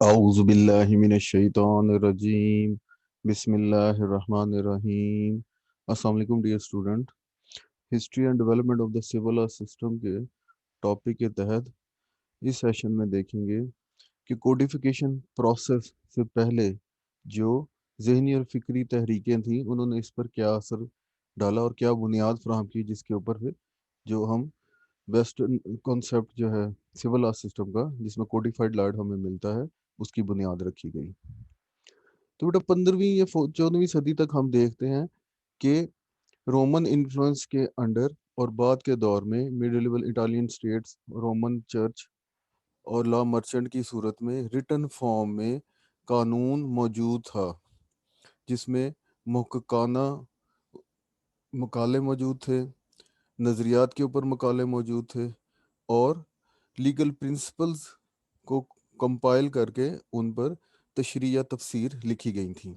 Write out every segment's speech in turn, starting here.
اعوذ باللہ من الشیطان الرجیم بسم اللہ الرحمن الرحیم۔ السلام علیکم dear student, history and development of the civil system کے ٹاپک کے تحت اس سیشن میں دیکھیں گے کہ کوڈیفیکیشن پروسیس سے پہلے جو ذہنی اور فکری تحریکیں تھیں انہوں نے اس پر کیا اثر ڈالا اور کیا بنیاد فراہم کی، جس کے اوپر پھر جو ہم ویسٹرن کانسیپٹ جو ہے سول لا سسٹم کا، جس میں کوڈیفائڈ لاڈ ہمیں ملتا ہے، اس کی بنیاد رکھی گئی۔ تو بیٹا 15ویں یا 14ویں صدی تک ہم دیکھتے ہیں کہ رومن انفلوئنس کے انڈر اور بعد کے دور میں میڈیلیول اٹالین اسٹیٹس، رومن چرچ اور لا مرچنٹ کی صورت میں ریٹن فارم میں قانون موجود تھا، جس میں محققانہ مقالے موجود تھے، نظریات کے اوپر مقالے موجود تھے، اور لیگل پرنسپلز کو کمپائل کر کے ان پر تشریح یا تفسیر لکھی گئی تھیں۔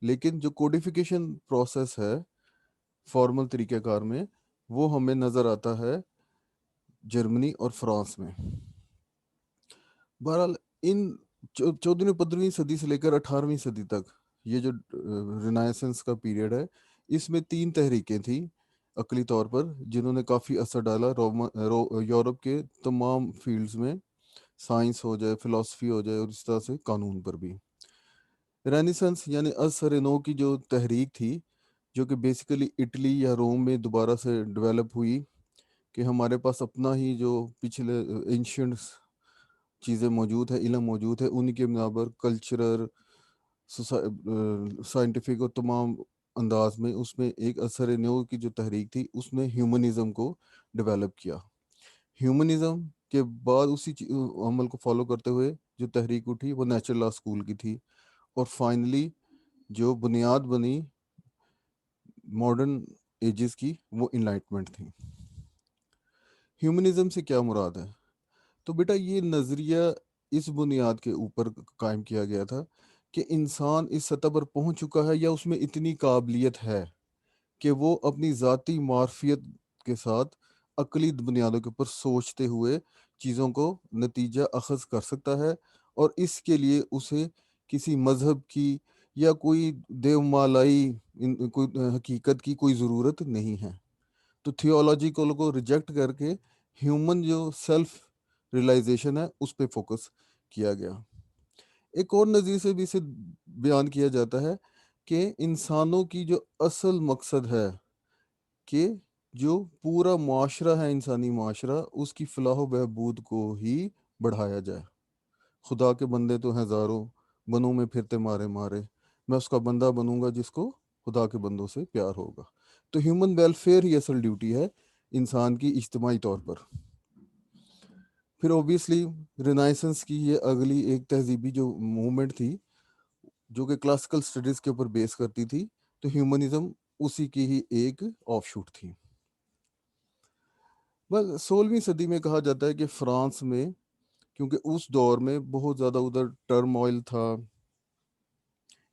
لیکن جو کوڈیفیکیشن پروسیس ہے فارمل طریقہ کار میں، وہ ہمیں نظر آتا ہے جرمنی اور فرانس میں۔ بہرحال ان 14ویں 15ویں صدی سے لے کر 18ویں صدی تک یہ جو رینائسنس کا پیریڈ ہے، اس میں 3 تحریکیں تھیں عقلی طور پر، جنہوں نے کافی اثر ڈالا یورپ کے تمام فیلڈز میں، سائنس ہو جائے، فلسفی ہو جائے، اور اس طرح سے قانون پر بھی۔ رینیسنس یعنی اثر نو کی جو تحریک تھی، جو کہ بیسیکلی اٹلی یا روم میں دوبارہ سے ڈیولپ ہوئی، کہ ہمارے پاس اپنا ہی جو پچھلے اینشینٹ چیزیں موجود ہے، علم موجود ہے، انہی کے بنا پر کلچرل، سائنٹیفک اور تمام انداز میں اس میں ایک اثر نو کی جو تحریک تھی، اس نے ہیومنزم کو ڈیولپ کیا۔ ہیومنزم کے بعد اسی عمل کو فالو کرتے ہوئے جو تحریک اٹھی وہ نیچرل لا اسکول کی تھی، اور فائنلی جو بنیاد بنی ماڈرن ایجز کی، وہ انلائٹمنٹ تھی۔ ہیومنزم سے کیا مراد ہے؟ تو بیٹا یہ نظریہ اس بنیاد کے اوپر قائم کیا گیا تھا کہ انسان اس سطح پر پہنچ چکا ہے یا اس میں اتنی قابلیت ہے کہ وہ اپنی ذاتی معرفیت کے ساتھ عقلی بنیادوں کے اوپر سوچتے ہوئے چیزوں کو نتیجہ اخذ کر سکتا ہے، اور اس کے لیے اسے کسی مذہب کی یا کوئی دیو مالائی کوئی حقیقت کی کوئی ضرورت نہیں ہے۔ تو تھیولوجی کو ریجیکٹ کر کے ہیومن جو سیلف ریلائزیشن ہے اس پہ فوکس کیا گیا۔ ایک اور نظریے سے بھی اسے بیان کیا جاتا ہے کہ انسانوں کی جو اصل مقصد ہے کہ جو پورا معاشرہ ہے، انسانی معاشرہ، اس کی فلاح و بہبود کو ہی بڑھایا جائے۔ خدا کے بندے تو ہیں ہزاروں، بنوں میں پھرتے مارے مارے، میں اس کا بندہ بنوں گا جس کو خدا کے بندوں سے پیار ہوگا۔ تو ہیومن ویلفیئر ہی اصل ڈیوٹی ہے انسان کی اجتماعی طور پر۔ پھر اوبیسلی رینائسنس کی یہ اگلی ایک تہذیبی جو موومنٹ تھی، جو کہ کلاسیکل سٹڈیز کے اوپر بیس کرتی تھی، تو ہیومنزم اسی کی ہی ایک آف شوٹ تھی۔ بس 16ویں صدی میں کہا جاتا ہے کہ فرانس میں، کیونکہ اس دور میں بہت زیادہ ادھر ٹرموائل تھا،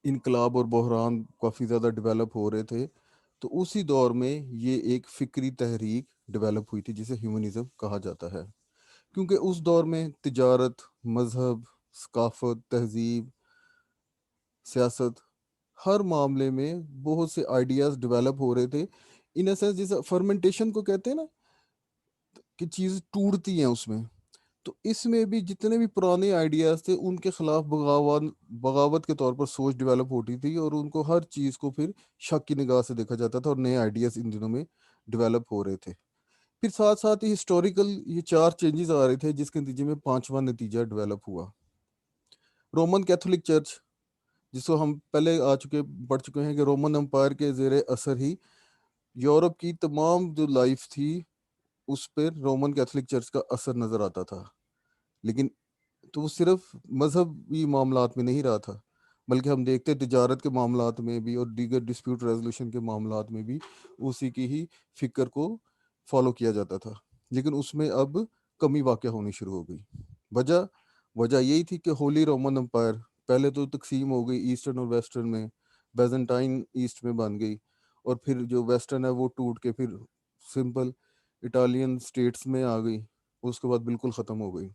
انقلاب اور بحران کافی زیادہ ڈیولپ ہو رہے تھے، تو اسی دور میں یہ ایک فکری تحریک ڈیولپ ہوئی تھی جسے ہیومنزم کہا جاتا ہے، کیونکہ اس دور میں تجارت، مذہب، ثقافت، تہذیب، سیاست، ہر معاملے میں بہت سے آئیڈیاز ڈیولپ ہو رہے تھے۔ ان اے سینس جیسے فرمنٹیشن کو کہتے ہیں نا، کہ چیز ٹوٹتی ہیں اس میں، تو اس میں بھی جتنے بھی پرانے آئیڈیاز تھے ان کے خلاف بغاوت کے طور پر سوچ ڈیولپ ہوتی تھی، اور ان کو ہر چیز کو پھر شک کی نگاہ سے دیکھا جاتا تھا، اور نئے آئیڈیاز ان دنوں میں ڈیولپ ہو رہے تھے۔ پھر ساتھ ساتھ ہی ہسٹوریکل یہ 4 چینجز آ رہے تھے، جس کے نتیجے میں 5واں نتیجہ ڈیولپ ہوا۔ رومن کیتھولک چرچ، جس کو ہم پہلے پڑھ چکے ہیں کہ رومن امپائر کے زیر اثر ہی یورپ کی تمام جو لائف تھی اس پر رومن کیتھولک چرچ کا اثر نظر آتا تھا، لیکن تو وہ صرف مذہبی معاملات میں نہیں رہا تھا، بلکہ ہم دیکھتے تجارت کے معاملات میں بھی اور دیگر ڈسپیوٹ ریزولوشن کے معاملات میں بھی اسی کی ہی فکر کو فالو کیا جاتا تھا، لیکن اس میں اب کمی واقع ہونی شروع ہو گئی۔ وجہ یہی تھی کہ ہولی رومن امپائر پہلے تو تقسیم ہو گئی ایسٹرن اور ویسٹرن میں، بیزنٹائن ایسٹ میں بن گئی، اور پھر جو ویسٹرن ہے وہ ٹوٹ کے پھر سمپل اٹالین سٹیٹس میں آ گئی، اس کے بعد بالکل ختم ہو گئی۔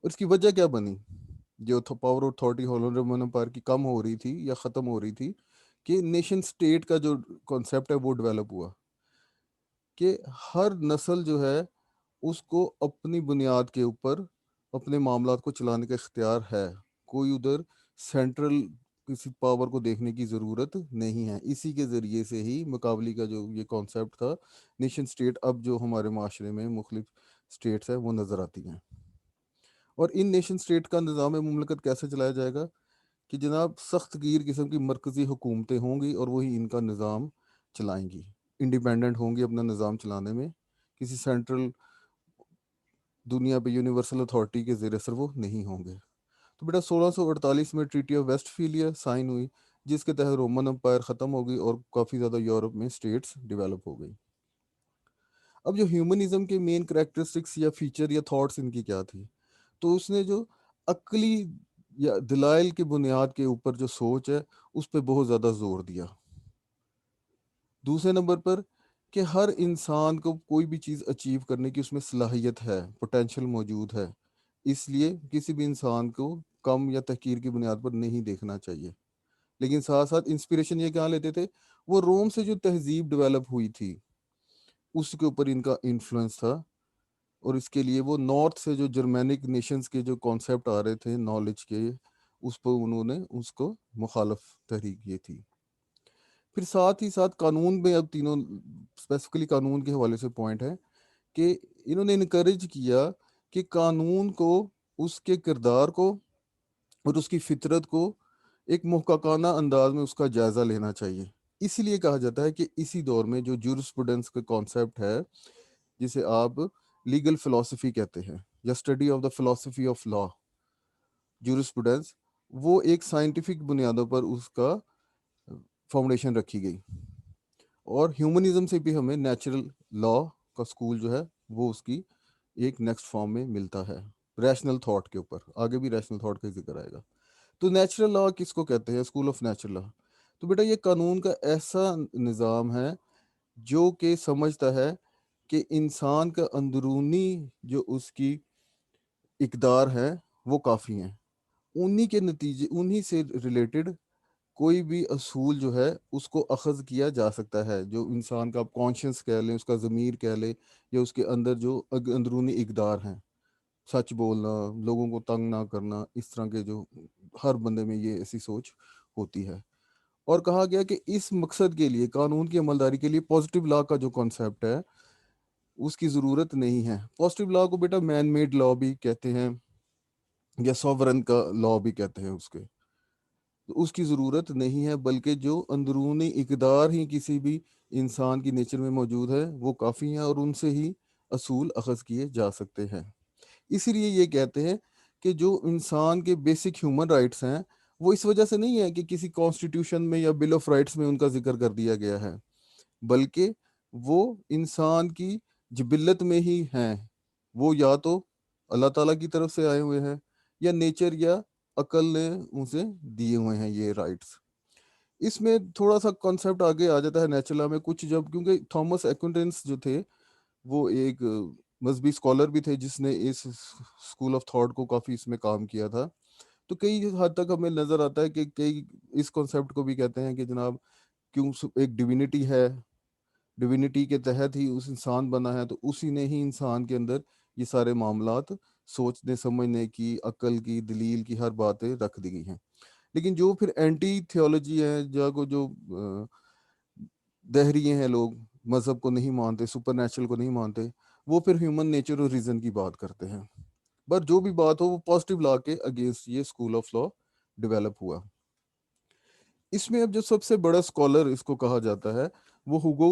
اور اس کی وجہ کیا بنی؟ جو پاور اتھارٹی ہولوگرام امپائر کی کم ہو رہی تھی یا ختم ہو رہی تھی، کہ نیشن اسٹیٹ کا جو کانسیپٹ ہے وہ ڈیولپ ہوا، کہ ہر نسل جو ہے اس کو اپنی بنیاد کے اوپر اپنے معاملات کو چلانے کا اختیار ہے، کوئی ادھر سینٹرل کسی پاور کو دیکھنے کی ضرورت نہیں ہے۔ اسی کے ذریعے سے ہی مقابلے کا جو یہ کانسیپٹ تھا نیشن سٹیٹ، اب جو ہمارے معاشرے میں مختلف سٹیٹس ہیں وہ نظر آتی ہیں۔ اور ان نیشن سٹیٹ کا نظام مملکت کیسے چلایا جائے گا؟ کہ جناب سخت گیر قسم کی مرکزی حکومتیں ہوں گی اور وہی ان کا نظام چلائیں گی، انڈیپینڈنٹ ہوں گی اپنا نظام چلانے میں، کسی سینٹرل دنیا پہ یونیورسل اتھارٹی کے زیر اثر وہ نہیں ہوں گے۔ تو بیٹا 1648 میں ٹریٹی آف ویسٹ فیلیا سائن ہوئی، جس کے تحت رومن امپائر ختم ہو گئی اور کافی زیادہ یورپ میں اسٹیٹس ڈیولپ ہو گئی۔ اب جو ہیومنزم کے مین کریکٹرسٹکس یا فیچر یا تھاٹس ان کی کیا تھی؟ تو اس نے جو عقلی یا دلائل کی بنیاد کے اوپر جو سوچ ہے اس پہ بہت زیادہ زور دیا۔ دوسرے نمبر پر کہ ہر انسان کو کوئی بھی چیز اچیو کرنے کی اس میں صلاحیت ہے، پوٹینشیل موجود ہے، اس لیے کسی بھی انسان کو کم یا تحقیر کی بنیاد پر نہیں دیکھنا چاہیے۔ لیکن ساتھ ساتھ انسپریشن یہ کہاں لیتے تھے؟ وہ روم سے جو تہذیب ڈیولپ ہوئی تھی اس کے اوپر ان کا انفلوئنس تھا، اور اس کے لیے وہ نارتھ سے جو جرمینک نیشنز کے جو کانسیپٹ آ رہے تھے نالج کے، اس پر انہوں نے اس کو مخالف تحریک یہ تھی۔ پھر ساتھ ہی ساتھ قانون میں، اب تینوں اسپیسیفکلی قانون کے حوالے سے پوائنٹ ہے کہ انہوں نے انکریج کیا کہ قانون کو، اس کے کردار کو اور اس کی فطرت کو ایک محققانہ انداز میں اس کا جائزہ لینا چاہیے۔ اسی لیے کہا جاتا ہے کہ اسی دور میں جو جورسپروڈنس کا کانسیپٹ ہے، جسے آپ لیگل فلسفی کہتے ہیں یا اسٹڈی آف دا فلسفی آف لا، جورسپروڈنس، وہ ایک سائنٹیفک بنیادوں پر اس کا فاؤنڈیشن رکھی گئی۔ اور ہیومنزم سے بھی ہمیں نیچرل لا کا سکول جو ہے وہ اس کی ایک نیکسٹ فارم میں ملتا ہے، ریشنل تھاٹ کے اوپر، آگے بھی ریشنل تھاٹ کا ذکر آئے گا۔ تو نیچرل لا کس کو کہتے ہیں؟ اسکول آف نیچرل لا۔ تو بیٹا یہ قانون کا ایسا نظام ہے جو کہ سمجھتا ہے کہ انسان کا اندرونی جو اس کی اقدار ہے وہ کافی ہیں، انہی کے نتیجے، انہی سے ریلیٹڈ کوئی بھی اصول جو ہے اس کو اخذ کیا جا سکتا ہے، جو انسان کا کانشنس کہہ لیں، اس کا ضمیر کہہ لیں، یا اس کے اندر جو اندرونی اقدار ہیں، سچ بولنا، لوگوں کو تنگ نہ کرنا، اس طرح کے جو ہر بندے میں یہ ایسی سوچ ہوتی ہے۔ اور کہا گیا کہ اس مقصد کے لیے، قانون کی عملداری کے لیے پازیٹیو لا کا جو کانسیپٹ ہے اس کی ضرورت نہیں ہے۔ پازیٹیو لا کو بیٹا مین میڈ لا بھی کہتے ہیں یا سوورن کا لا بھی کہتے ہیں اس کے، تو اس کی ضرورت نہیں ہے، بلکہ جو اندرونی اقدار ہی کسی بھی انسان کی نیچر میں موجود ہے وہ کافی ہیں، اور ان سے ہی اصول اخذ کیے جا سکتے ہیں۔ اسی لیے یہ کہتے ہیں کہ جو انسان کے بیسک ہیومن رائٹس ہیں وہ اس وجہ سے نہیں ہے کہ کسی کانسٹیٹیوشن میں یا بل آف رائٹس میں ان کا ذکر کر دیا گیا ہے، بلکہ وہ انسان کی جبلت میں ہی ہیں، وہ یا تو اللہ تعالیٰ کی طرف سے آئے ہوئے ہیں یا نیچر یا عقل نے اسے دیے ہوئے ہیں یہ رائٹس۔ اس میں تھوڑا سا کانسیپٹ آگے آ جاتا ہے نیچرل میں کچھ، جب کیونکہ تھامس ایکوینٹنس جو تھے وہ ایک مذہبی اسکالر بھی تھے جس نے اس اسکول آف تھاٹ کو کافی اس میں کام کیا تھا، تو کئی حد تک ہمیں نظر آتا ہے کہ کئی اس کانسیپٹ کو بھی کہتے ہیں کہ جناب کیوں ایک ڈیوینٹی ہے، ڈیوینٹی کے تحت ہی اس انسان بنا ہے، تو اسی نے ہی انسان کے اندر یہ سارے معاملات سوچنے سمجھنے کی، عقل کی، دلیل کی، ہر باتیں رکھ دی گئی ہیں۔ لیکن جو پھر اینٹی تھیولوجی ہے، جو دہریے ہیں لوگ، مذہب کو نہیں مانتے، سپر نیچرل کو نہیں مانتے، وہ پھر ہیومن نیچر اور ریزن کی بات کرتے ہیں۔ پر جو بھی بات ہو وہ پازیٹیو لا کے اگینسٹ یہ اسکول آف لا ڈیولپ ہوا۔ اس میں اب جو سب سے بڑا اسکالر اس کو کہا جاتا ہے وہ ہوگو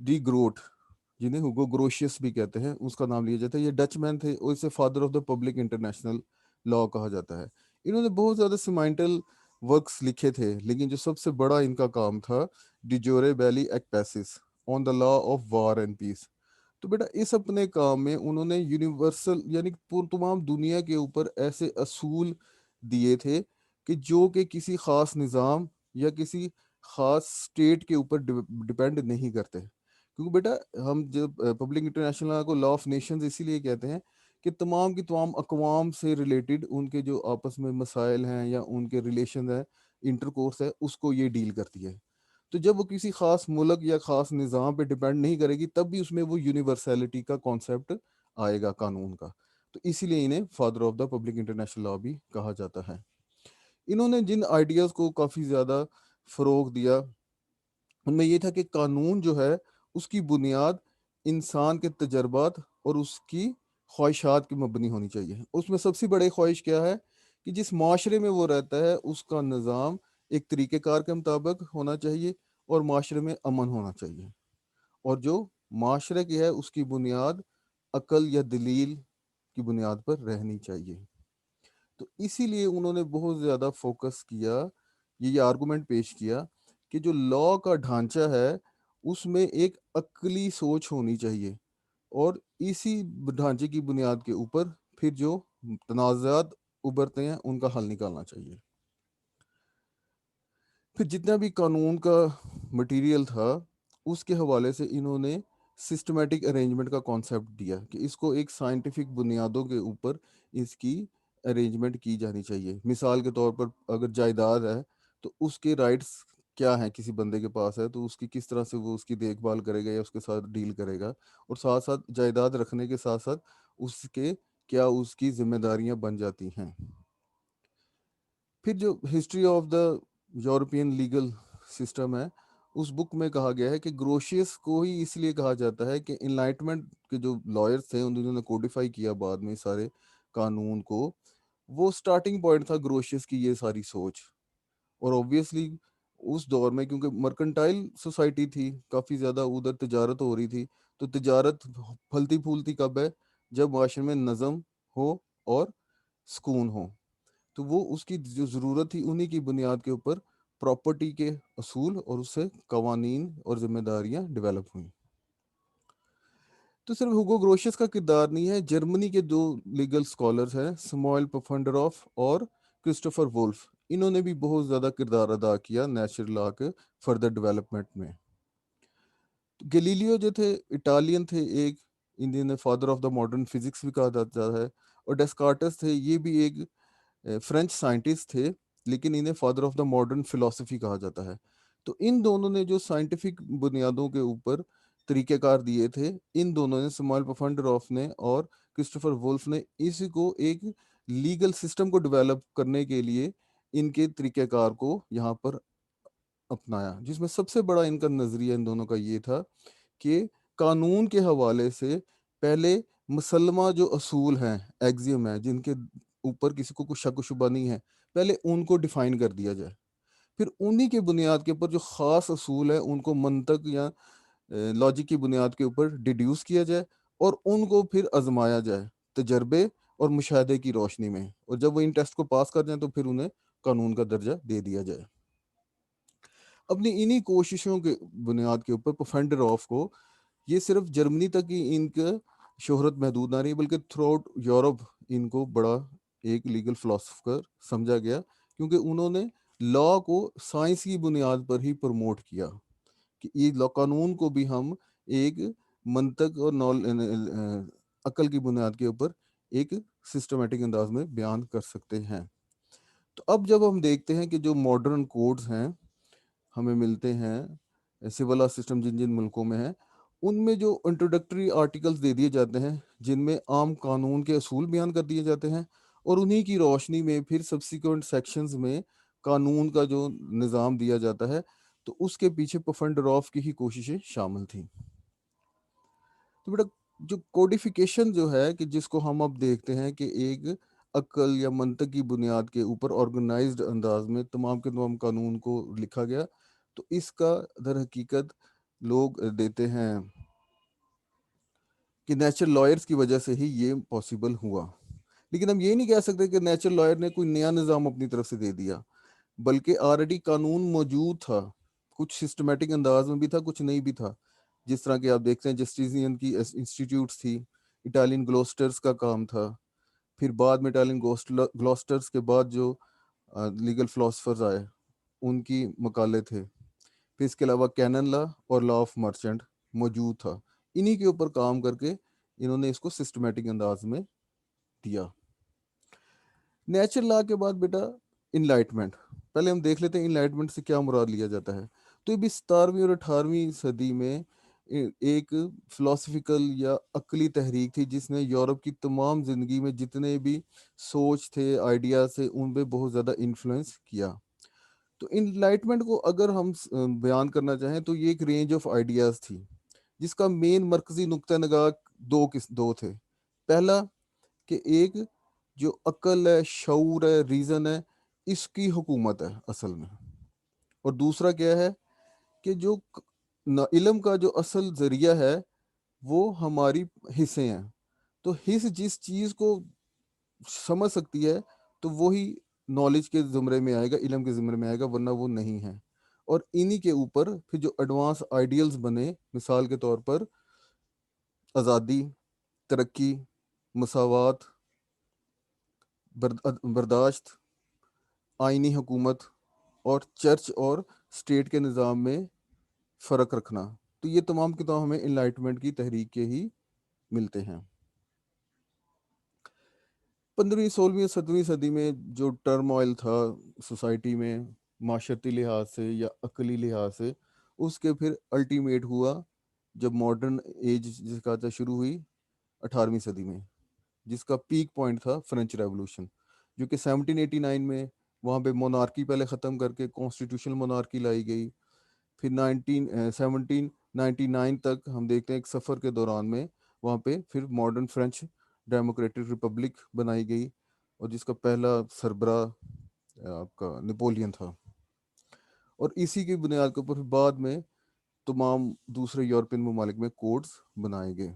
ڈی گروٹ، جنہیں ہوگو گروشیس بھی کہتے ہیں، اس کا نام لیا جاتا ہے۔ یہ ڈچ مین تھے اور اسے father of the public international law کہا جاتا ہے۔ انہوں نے بہت زیادہ سیمائنٹل ورکس لکھے تھے، لیکن جو سب سے بڑا ان کا کام تھا D Jure Belli ac Pacis on the law of war and peace. تو بیٹا اس اپنے کام میں انہوں نے یونیورسل یعنی تمام دنیا کے اوپر ایسے اصول دیے تھے کہ جو کہ کسی خاص نظام یا کسی خاص اسٹیٹ کے اوپر ڈپینڈ نہیں کرتے۔ کیونکہ بیٹا ہم جب پبلک انٹرنیشنل لا کو لا آف نیشنز اسی لیے کہتے ہیں کہ تمام کی تمام اقوام سے ریلیٹڈ ان کے جو آپس میں مسائل ہیں یا ان کے ریلیشن ہے، انٹر کورس ہے، اس کو یہ ڈیل کرتی ہے. تو جب وہ کسی خاص ملک یا خاص نظام پہ ڈپینڈ نہیں کرے گی، تب بھی اس میں وہ یونیورسلٹی کا کانسیپٹ آئے گا قانون کا. تو اسی لیے انہیں father of the public international law بھی کہا جاتا ہے. انہوں نے جن آئیڈیاز کو کافی زیادہ فروغ دیا، ان میں یہ تھا کہ قانون جو ہے اس کی بنیاد انسان کے تجربات اور اس کی خواہشات کی مبنی ہونی چاہیے. اس میں سب سے بڑی خواہش کیا ہے کہ جس معاشرے میں وہ رہتا ہے اس کا نظام ایک طریقہ کار کے مطابق ہونا چاہیے اور معاشرے میں امن ہونا چاہیے، اور جو معاشرے کی ہے اس کی بنیاد عقل یا دلیل کی بنیاد پر رہنی چاہیے. تو اسی لیے انہوں نے بہت زیادہ فوکس کیا، یہ آرگومنٹ پیش کیا کہ جو لا کا ڈھانچہ ہے اس میں ایک عقلی سوچ ہونی چاہیے، اور اسی ڈھانچے کی بنیاد کے اوپر پھر جو تنازعات ابھرتے ہیں ان کا حل نکالنا چاہیے. پھر جتنا بھی قانون کا مٹیریل تھا اس کے حوالے سے انہوں نے سسٹمیٹک ارینجمنٹ کا کانسیپٹ دیا کہ اس کو ایک سائنٹیفک بنیادوں کے اوپر اس کی ارینجمنٹ کی جانی چاہیے. مثال کے طور پر اگر جائیداد ہے تو اس کے رائٹس کیا ہیں، کسی بندے کے پاس ہے تو اس کی کس طرح سے وہ اس کی دیکھ بھال کرے گا یا اس کے ساتھ ڈیل کرے گا، اور ساتھ ساتھ جائیداد رکھنے کے ساتھ ساتھ اس کے کیا اس کی ذمہ داریاں بن جاتی ہیں. پھر جو history of the European legal system ہے، اس بک میں کہا گیا ہے کہ گروشیس کو ہی اس لیے کہا جاتا ہے کہ انلائٹمنٹ کے جو لائرز تھے انہوں نے کوڈیفائی کیا بعد میں سارے قانون کو، وہ سٹارٹنگ پوائنٹ تھا گروشیس کی یہ ساری سوچ. اور اوبویسلی اس دور میں کیونکہ مرکنٹائل سوسائٹی تھی، کافی زیادہ ادھر تجارت ہو رہی تھی، تو تجارت پھلتی پھولتی کب ہے؟ جب معاشرے میں نظم ہو اور سکون ہو. تو وہ اس کی جو ضرورت تھی انہی کی بنیاد کے اوپر پراپرٹی کے اصول اور اس سے قوانین اور ذمہ داریاں ڈیولپ ہوئیں. تو صرف ہوگو گروشس کا کردار نہیں ہے، جرمنی کے دو لیگل سکولرز ہیں، سموئل پفنڈرافف اور کرسٹوفر وولف، انہوں نے بھی بہت زیادہ کردار ادا کیا نیچرل لا کے فردر ڈیولپمنٹ میں. گلیلیو جو تھے اٹالین تھے، ایک Indian father of the modern physics بھی کہا جاتا ہے، اور ڈیسکارٹس تھے، یہ بھی ایک فرینچ سائنٹسٹ تھے لیکن انہیں father of the modern philosophy کہا جاتا ہے. تو ان دونوں نے جو سائنٹیفک بنیادوں کے اوپر طریقہ کار دیے تھے، ان دونوں نے سموئل پفنڈرافف نے اور کرسٹوفر وولف نے اس کو ایک لیگل سسٹم کو ڈیولپ کرنے کے لیے ان کے طریقہ کار کو یہاں پر اپنایا، جس میں سب سے بڑا ان کا نظریہ ان دونوں کا یہ تھا کہ قانون کے حوالے سے پہلے مسلمہ جو اصول ہیں، ایگزیم ہیں، جن کے اوپر کسی کو کچھ شک و شبہ نہیں ہے، پہلے ان کو ڈیفائن کر دیا جائے. پھر انہی کے بنیاد کے اوپر جو خاص اصول ہیں ان کو منطق یا لاجک کی بنیاد کے اوپر ڈیڈیوس کیا جائے، اور ان کو پھر آزمایا جائے تجربے اور مشاہدے کی روشنی میں، اور جب وہ ان ٹیسٹ کو پاس کر جائیں تو پھر انہیں قانون کا درجہ دے دیا جائے. اپنی انہی کوششوں کے بنیاد کے اوپر پفنڈرافف کو یہ صرف جرمنی تک ہی ان کا شہرت محدود نہ رہی بلکہ تھرو آؤٹ یورپ ان کو بڑا ایک لیگل فلاسفر سمجھا گیا، کیونکہ انہوں نے لا کو سائنس کی بنیاد پر ہی پروموٹ کیا کہ یہ لا قانون کو بھی ہم ایک منطق اور عقل کی بنیاد کے اوپر ایک سسٹمیٹک انداز میں بیان کر سکتے ہیں. تو اب جب ہم دیکھتے ہیں کہ جو ماڈرن کوڈز ہیں ہمیں ملتے ہیں سول لا سسٹم جن جن ملکوں میں ہیں، ان میں جو انٹروڈکٹری آرٹیکلز دے دیے جاتے ہیں جن میں عام قانون کے اصول بیان کر دیے جاتے ہیں، اور انہی کی روشنی میں پھر سبسیکوینٹ سیکشنز میں قانون کا جو نظام دیا جاتا ہے، تو اس کے پیچھے پفنڈرافف کی ہی کوششیں شامل تھیں. تو بیٹا جو کوڈیفیکیشن جو ہے کہ جس کو ہم اب دیکھتے ہیں کہ ایک عقل یا منطق کی بنیاد کے اوپر آرگنائزڈ انداز میں تمام کے تمام قانون کو لکھا گیا، تو اس کا در حقیقت لوگ دیتے ہیں کہ نیچرل لائرز کی وجہ سے ہی یہ پاسبل ہوا. لیکن ہم یہ نہیں کہہ سکتے کہ نیچرل لائر نے کوئی نیا نظام اپنی طرف سے دے دیا، بلکہ آلریڈی قانون موجود تھا، کچھ سسٹمیٹک انداز میں بھی تھا، کچھ نہیں بھی تھا. جس طرح کہ آپ دیکھتے ہیں جسٹیزین کی انسٹیٹیوٹس تھی، اٹالین گلوسٹرز کا کام تھا، پھر بعد میں اٹالین گلوسٹرز کے بعد جو لیگل فلاسفرز آئے ان کی مقالے تھے. پھر اس کے علاوہ کینن لا اور لا آف مرچنٹ موجود تھا. انہی کے اوپر کام کر کے انہوں نے اس کو سسٹمیٹک انداز میں دیا. نیچرل لا کے بعد بیٹا انلائٹمنٹ. پہلے ہم دیکھ لیتے ہیں انلائٹمنٹ سے کیا مراد لیا جاتا ہے. تو یہ بھی 17ویں اور 18ویں صدی میں ایک فلاسفیکل یا عقلی تحریک تھی جس نے یورپ کی تمام زندگی میں جتنے بھی سوچ تھے آئیڈیاز تھے ان پہ بہت زیادہ انفلوئنس کیا. تو انلائٹمنٹ کو اگر ہم بیان کرنا چاہیں تو یہ ایک رینج آف آئیڈیاز تھی جس کا مین مرکزی نقطہ نگاہ دو تھے. پہلا کہ ایک جو عقل ہے، شعور ہے، ریزن ہے، اس کی حکومت ہے اصل میں. اور دوسرا کیا ہے کہ جو علم کا جو اصل ذریعہ ہے وہ ہماری حصے ہیں. تو حص جس چیز کو سمجھ سکتی ہے تو وہی نالج کے زمرے میں آئے گا، علم کے زمرے میں آئے گا، ورنہ وہ نہیں ہے. اور انہی کے اوپر پھر جو ایڈوانس آئیڈیلز بنے، مثال کے طور پر آزادی، ترقی، مساوات، برداشت، آئینی حکومت اور چرچ اور اسٹیٹ کے نظام میں فرق رکھنا. تو یہ تمام کتاب ہمیں انلائٹمنٹ کی تحریک کے ہی ملتے ہیں. 15ویں 16ویں 17ویں صدی میں جو ٹرموائل تھا سوسائٹی میں معاشرتی لحاظ سے یا عقلی لحاظ سے، اس کے پھر الٹیمیٹ ہوا جب ماڈرن ایج جس کا تھا شروع ہوئی 18ویں صدی میں، جس کا پیک پوائنٹ تھا فرینچ ریولوشن، جو کہ 1789 میں وہاں پہ مونارکی پہلے ختم کر کے کانسٹیٹیوشنل مونارکی لائی گئی. پھر 1799 تک ہم دیکھتے ہیں ایک سفر کے دوران میں وہاں پہ پھر ماڈرن فرینچ ڈیموکریٹک ریپبلک بنائی گئی، اور جس کا پہلا سربراہ آپ کا نپولین تھا. اور اسی کی بنیاد کے اوپر بعد میں تمام دوسرے یورپین ممالک میں کوڈز بنائے گئے،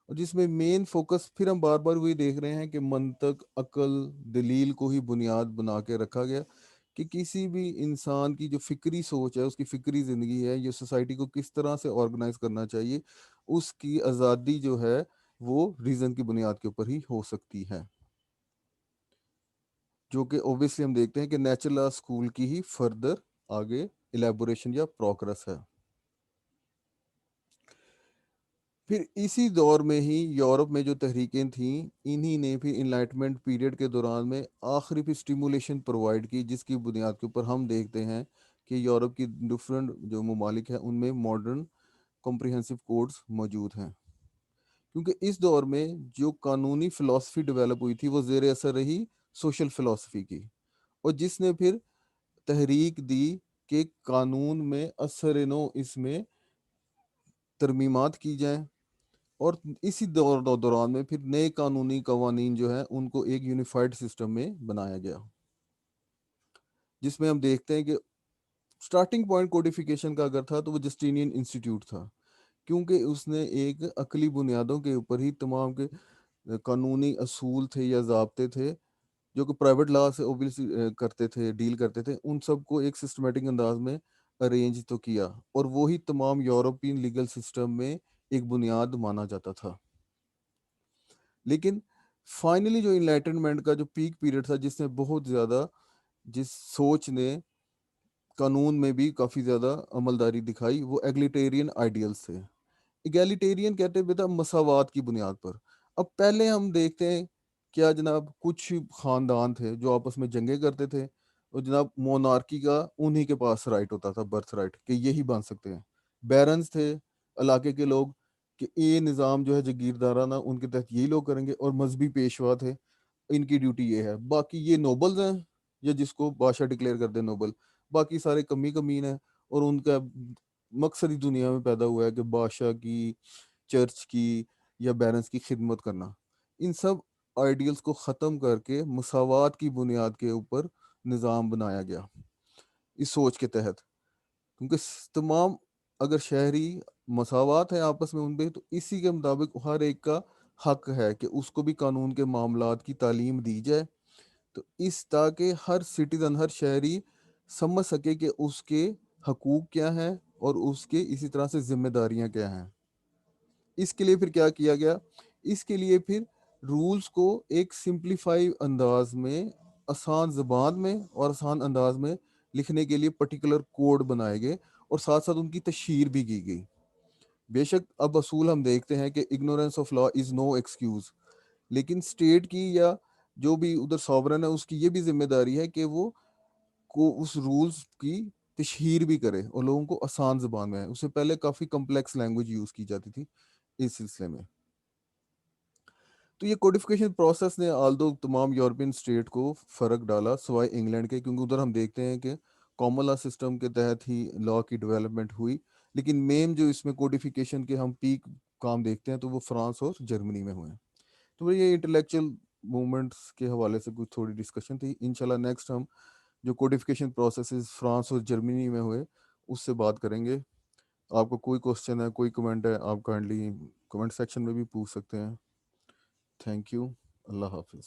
اور جس میں مین فوکس پھر ہم بار بار وہی دیکھ رہے ہیں کہ منطق، عقل، دلیل کو ہی بنیاد بنا کے رکھا گیا کہ کسی بھی انسان کی جو فکری سوچ ہے، اس کی فکری زندگی ہے، یہ سوسائٹی کو کس طرح سے آرگنائز کرنا چاہیے، اس کی آزادی جو ہے وہ ریزن کی بنیاد کے اوپر ہی ہو سکتی ہے، جو کہ اوبیسلی ہم دیکھتے ہیں کہ نیچرل لا اسکول کی ہی فردر آگے الیبوریشن یا پروگرس ہے. پھر اسی دور میں ہی یورپ میں جو تحریکیں تھیں انہی نے پھر انلائٹمنٹ پیریڈ کے دوران میں آخری پھر اسٹیمولیشن پرووائڈ کی، جس کی بنیاد کے اوپر ہم دیکھتے ہیں کہ یورپ کی ڈفرینٹ جو ممالک ہیں ان میں ماڈرن کمپریہنسو کوڈز موجود ہیں. کیونکہ اس دور میں جو قانونی فلسفی ڈیولپ ہوئی تھی وہ زیر اثر رہی سوشل فلسفی کی، اور جس نے پھر تحریک دی کہ قانون میں اثر نو اس میں ترمیمات کی جائیں، اور اسی دوران میں پھر نئے قانونی قوانین جو ہیں ان کو ایک یونیفائڈ سسٹم میں بنایا گیا، جس میں ہم دیکھتے ہیں کہ سٹارٹنگ پوائنٹ کوڈیفیکیشن کا اگر تھا تو وہ جسٹینین انسٹیٹیوٹ تھا، کیونکہ اس نے ایک عقلی بنیادوں کے اوپر ہی تمام کے قانونی اصول تھے یا ضابطے تھے جو کہ پرائیویٹ لا سے کرتے تھے، ڈیل کرتے تھے، ان سب کو ایک سسٹمیٹک انداز میں ارینج تو کیا، اور وہی تمام یورپین لیگل سسٹم میں ایک بنیاد مانا جاتا تھا. لیکن فائنلی جو انلائٹنمنٹ کا جو پیک پیریڈ تھا جس نے بہت زیادہ جس سوچ نے قانون میں بھی کافی زیادہ عملداری دکھائی، وہ ایگلیٹیرین آئیڈیلز تھے. ایگلیٹیرین کہتے ہیں مساوات کی بنیاد پر. اب پہلے ہم دیکھتے ہیں کیا جناب کچھ خاندان تھے جو آپس میں جنگیں کرتے تھے، اور جناب مونارکی کا انہی کے پاس رائٹ ہوتا تھا، برتھ رائٹ، کہ یہی بن سکتے ہیں. بیرنز تھے علاقے کے لوگ کہ یہ نظام جو ہے جگیردارانہ ان کے تحت یہی لوگ کریں گے، اور مذہبی پیشوا تھے ان کی ڈیوٹی یہ ہے. باقی یہ نوبلز ہیں یا جس کو بادشاہ ڈکلیئر کر دے نوبل، باقی سارے کمی کمین ہیں، اور ان کا مقصد ہی دنیا میں پیدا ہوا ہے کہ بادشاہ کی، چرچ کی یا بیرنس کی خدمت کرنا. ان سب آئیڈیلز کو ختم کر کے مساوات کی بنیاد کے اوپر نظام بنایا گیا اس سوچ کے تحت، کیونکہ تمام اگر شہری مساوات ہے آپس میں ان پہ، تو اسی کے مطابق ہر ایک کا حق ہے کہ اس کو بھی قانون کے معاملات کی تعلیم دی جائے، تو اس تاکہ ہر سٹیزن، ہر شہری سمجھ سکے کہ اس کے حقوق کیا ہیں اور اس کے اسی طرح سے ذمہ داریاں کیا ہیں. اس کے لیے پھر کیا کیا گیا، اس کے لیے پھر رولز کو ایک سمپلیفائی انداز میں، آسان زبان میں اور آسان انداز میں لکھنے کے لیے پرٹیکولر کوڈ بنائے گئے، اور ساتھ ساتھ ان کی تشہیر بھی کی گئی. بے شک اب اصول ہم دیکھتے ہیں کہ ignorance of law is no excuse, لیکن اسٹیٹ کی یا جو بھی ادھر سوورن ہے اس کی یہ بھی ذمہ داری ہے کہ وہ کو اس رولز کی تشہیر بھی کرے اور لوگوں کو آسان زبان میں ہے. اس سے پہلے کافی کمپلیکس لینگویج یوز کی جاتی تھی اس سلسلے میں. تو یہ کوڈیفیکیشن پروسیس نے آلدو تمام یورپین اسٹیٹ کو فرق ڈالا سوائے انگلینڈ کے، کیونکہ ادھر ہم دیکھتے ہیں کہ کامن لا سسٹم کے تحت ہی لا کی ڈیولپمنٹ ہوئی. لیکن مین جو اس میں کوڈیفیکیشن کے ہم پیک کام دیکھتے ہیں تو وہ فرانس اور جرمنی میں ہوئے ہیں. تو یہ انٹلیکچوئل موومنٹس کے حوالے سے کچھ تھوڑی ڈسکشن تھی. انشاءاللہ نیکسٹ ہم جو کوڈیفیکیشن پروسیسز فرانس اور جرمنی میں ہوئے اس سے بات کریں گے. آپ کو کوئی کوشچن ہے، کوئی کمنٹ ہے، آپ کائنڈلی کمنٹ سیکشن میں بھی پوچھ سکتے ہیں. Thank you. اللہ حافظ.